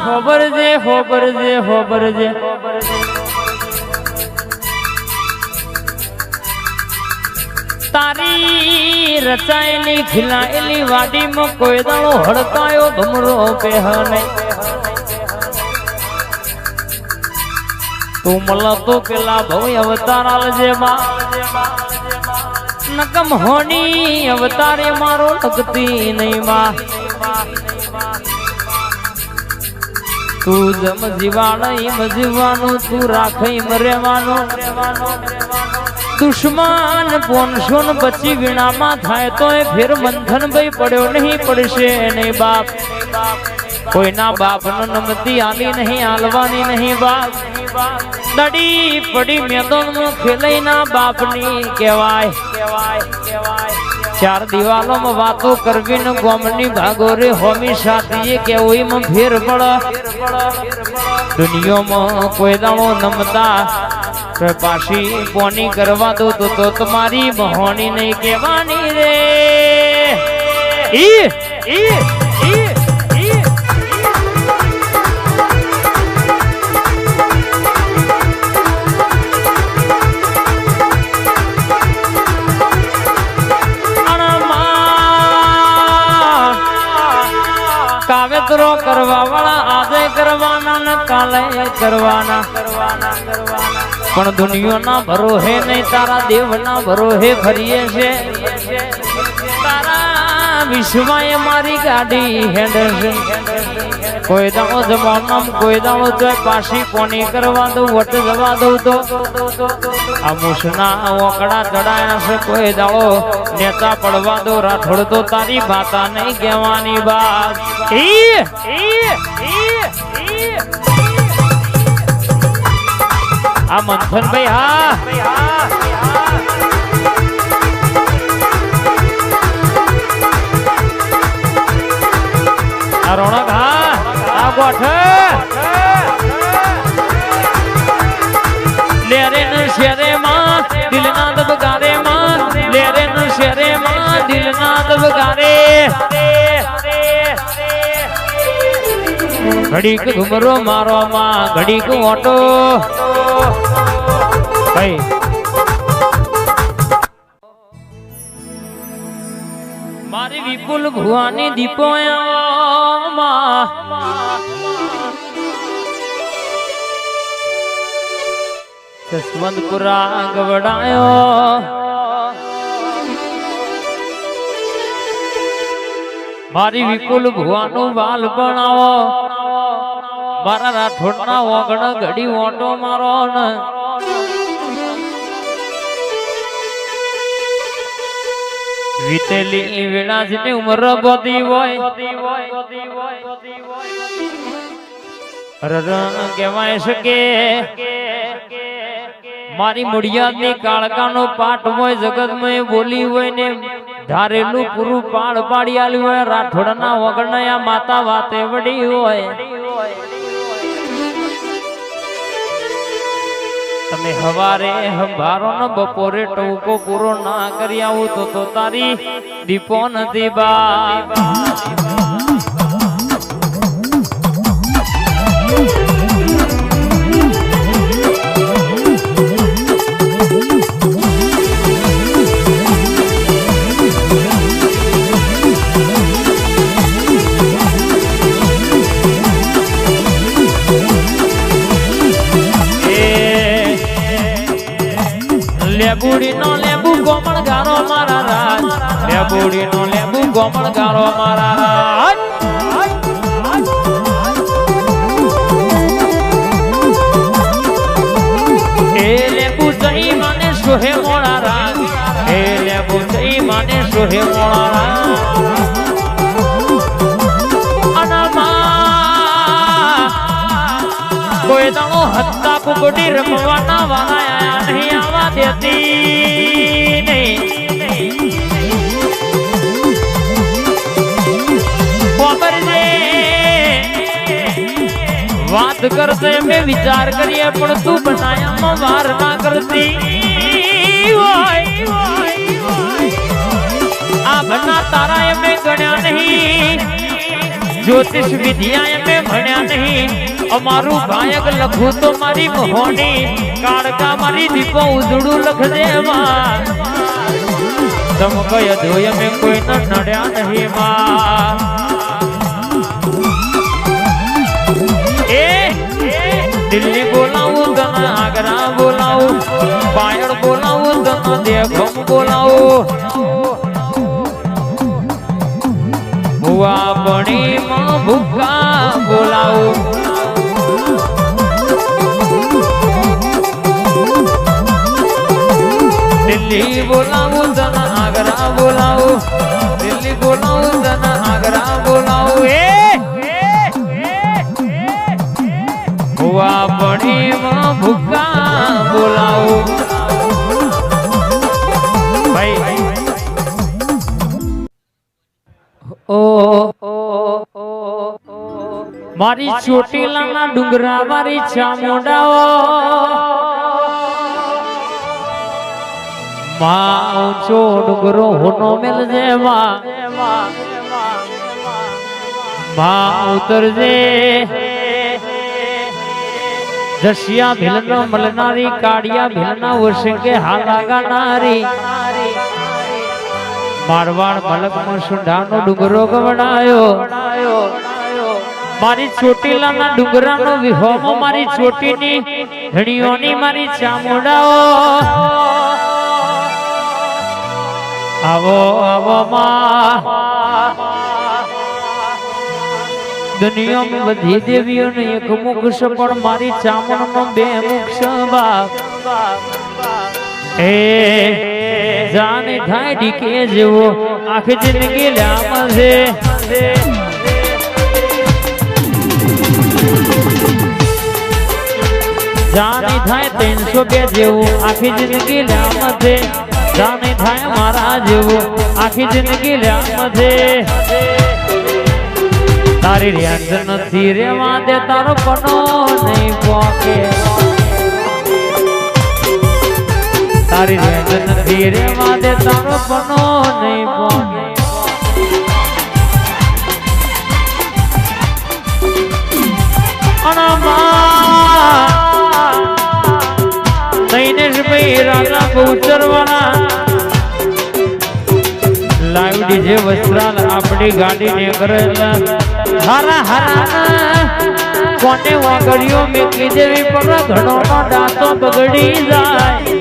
હોબરજે તારી રચાયેલી ખીલાયેલી વાડીમાં કોઈ દાડો હડકાયો ભમરો પેહ નહીં. તું મળો તો પેલા ભવ્ય અવતાર આલજે માં. નકમ હોની અવતારે મારો લગતી નહીં માં. તું જમ જીવાણ એમ જીવવાનું, તું રાખ એમ રહેવાનું. દુશ્મન પોનસો બચી વીણામાં થાય તો એ ફેર બંધન ભાઈ પડ્યો નહીં, પડશે નહીં બાપ. કોઈના બાપ નો નમતી આલી નહીં, આલવાની નહીં બાપ. દડી પડી મેદાન માં ખેલાઈ ના બાપ ની કહેવાય. ચાર દિવાલોમાં વાતો કરવી ને ગોમની ભાગો રે હોમી સાથીએ કેવું એમાં ફેર પડ. દુનિયામાં કોઈ દાણો નમતા પાછી પોની કરવા દો તો તમારી બહોણી નહીં કહેવાની રે. કાવેતરો કરવા વાળા આજે કરવાના ને કાલે કરવાના. પણ દુનિયાના ભરોહે નહીં, તારા દેવના ભરોહે ફરીએ છે. તારા વિશ્વાએ મારી ગાડી હેડે છે. કોઈ દાણો જમાનામ કોઈ દાણો તો પાછી કોની કરવા દઉં, વટ જવા દઉં તો આ મૂસના ઓકડા ચડાયા છે. કોઈ દાડો નેતા પડવા દો રાઠોડ તો તારી ભાતા નહીં કહેવાની બાત. આ મંથન ભાઈ હા આ રોણક હા આ ગોઠ લેરે ન શેરે માં દિલના દબગારે માં. લેરે ન શેરે માં દિલના દબગારે. ઘડીક ઘુમરો મારો માં, ઘડીક ઓટો ભાઈ. મારી વિપુલ ભુવાની દીપો જસવંતપુરા ગવડાયો. મારી વિપુલ ભુવાનું વાલ બનાવો. મારા રાઠોડના ઓગણ ઘડી ઓટો મારો ને. વીતેલી વેળાજની ઉંમર બધી હોય કહેવાય શકે. મારી મુડિયાદની કાળકાનો પાઠ હોય, જગતમાં બોલી હોય ને ધારેલું પૂરું પાડ પાડી આલ્યું હોય. રાઠોડના વગણયા માતા વાતે વડી હોય. તમે હવારે હંભારો ને બપોરે ટવકો પૂરો ના કરી આવું તો તારી દીપો નથી બા. લેબુડી નો લેબુ ગોમણ ગારો મારા રાજ. લેબુડી નો લેબુ ગોમણ ગારો મારા રાજ. એ લેબુ જઈ મને સોહે મોળા રાજ. એ લેબુ જઈ મને સોહે મોળા રાજ. કોઈ દાણો હત્તા કુકડી રમવાના વાળા નહીં આવા દેતી નહીં. વાત કરશે મેં વિચાર કરીએ પણ તું બનાયામાં વાર ના કરતી હોય. આ બના તારા મેં ગણ્યા નહીં. જ્યોતિષ વિદ્યા એમે ભણ્યા નહીં અમારું ગાયક લખું તો મારી મોહની કાળકા મારી દીપો ઉજળું લખજે માં તમ કય જોય મેં કોઈ ન નડ્યા નહીં માં દિલ્હી બોલાવું તને આગ્રા બોલાવું પાયણ બોલાવું તને દેખમ બોલાવું ભુવા પણીમાં ભૂખા બોલાવું દિલ્હી બોલાવું તને આગ્રા બોલાવું દિલ્હી બોલાવું તને આગ્રા બોલાવું ભુવા પણીમાં ભૂખા બોલાવું ભાઈ મારી ચોટીલાના ડુંગરા મારી ચામુંડાઓ માં ઊંચો ડુંગરો હોનો મેલજે માં ઉતરજે જશિયા ભીલનો મલનારી કાળિયા ભીલના વસંગે હાલા ગાનારી મારવાડ મલકમાં સુંઢાનો ડુંગરો ગવડાયો મારી ચોટીલાના ડુંગરાનો વિહોમો મારી ચોટીની ધણીઓની મારી ચામુંડાઓ આવો આવો માં દુનિયામાં બધી દેવીઓને એક મુખ છે પણ મારી ચામુંડનો બે મુખ છે બાપ જાને થાય ડીકે જેવો આખી જિંદગી લામાં છે જાને થાય 302 જેવું આખી જિંદગી લામાં છે જાને થાય મારા જેવું આખી જિંદગી લામાં છે તારી રેન્જ નથી રેવા દે તારો પનો નહીં પોકે તારી રેન્જ નથી રેવા દે તારો પનો નહીં પોકે નૈનેશભાઈ રાજા ગૌચરવાળા લાઈવ ડીજે વસ્ત્રાલ આપણી ગાડીને કરેલા હારા હારા કોને વાગડ્યો મેકી દેવી પર ઘણો દાંતો બગડી જાય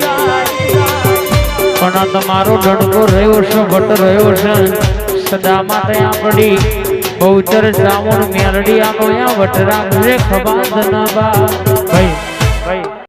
પણ તમારો ડંકો રહ્યો છે ભટ્ટ રહ્યો છે સદા માટે આપણી બહુચર શ્રાવણ મેરડિયાનો યા વટરા ખબા ધનાબા ભાઈ